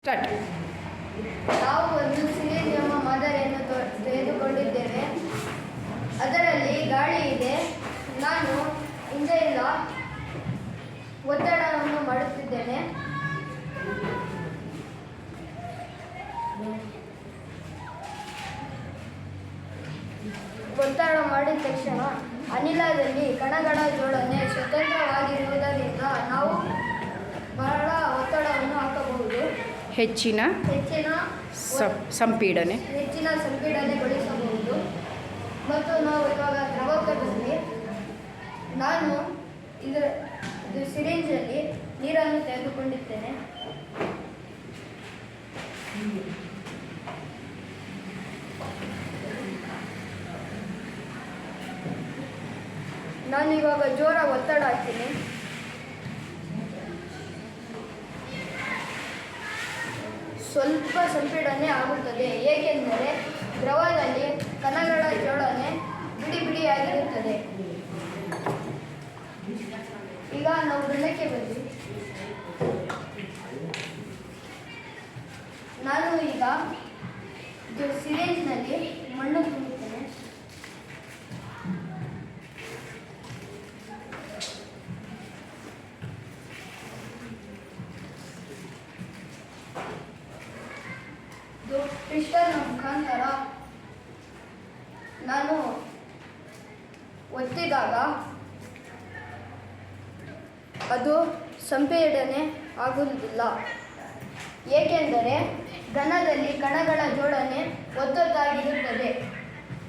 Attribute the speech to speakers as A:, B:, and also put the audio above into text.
A: Start.
B: ನಾವು ಒಂದು cylinder ಎಂಬ ಮಾದರಿಯನ್ನು ತೆಗೆದುಕೊಂಡಿದ್ದೇವೆ. ಅದರಲ್ಲಿ ಗಾಳಿ ಇದೆ. ನಾನು ಹಿಂದೆಲ್ಲ ಒತ್ತಡವನ್ನು ಮಾಡುತ್ತಿದ್ದೇನೆ. ಒತ್ತಡ ಮಾಡಿದ ತಕ್ಷಣ ಅನಿಲದಲ್ಲಿ ಕಣಗಳ ಜೋಡಣೆ ಸ್ವತಂತ್ರವಾಗಿರುವುದರಿಂದ ನಾವು ಬಹಳ ಒತ್ತಡವನ್ನು ಹಾಕಬಹುದು.
A: ಹೆಚ್ಚಿನ ಸಂಪೀಡನೆ
B: ಸಂಪೀಡನೆಗೊಳಿಸಬಹುದು. ಮತ್ತು ನಾವು ಇವಾಗ ದ್ರವಕ್ಕೆ ಬಂದ್ವಿ. ನಾನು ಇದು ಸಿರಿಂಜಲ್ಲಿ ನೀರನ್ನು ತೆಗೆದುಕೊಂಡಿದ್ದೇನೆ. ನಾನು ಇವಾಗ ಜೋರ ಒತ್ತಡ ಹಾಕ್ತೀನಿ. ಸ್ವಲ್ಪ ಸಂಪೀಡನೆ ಆಗುತ್ತದೆ, ಏಕೆಂದರೆ ದ್ರವದಲ್ಲಿ ಕಣಗಳ ಜೋಡಣೆ ಬಿಡಿ ಬಿಡಿಯಾಗಿರುತ್ತದೆ. ಈಗ ನಾವು ಬೆಳಕ್ಕೆ ಬಂದ್ವಿ. ನಾನು ಈಗ ಸಿರಿಂಜ್ನಲ್ಲಿ ಮಣ್ಣು ತುಂಬುತ್ತೇನೆ. ಪಿಸ್ಟನ್ ಮುಖಾಂತರ ನಾನು ಒತ್ತಿದಾಗ ಅದು ಸಂಪೀಡನೆ ಆಗುವುದಿಲ್ಲ, ಏಕೆಂದರೆ ಘನದಲ್ಲಿ ಕಣಗಳ ಜೋಡಣೆ ಒತ್ತೊತ್ತಾಗಿರುತ್ತದೆ.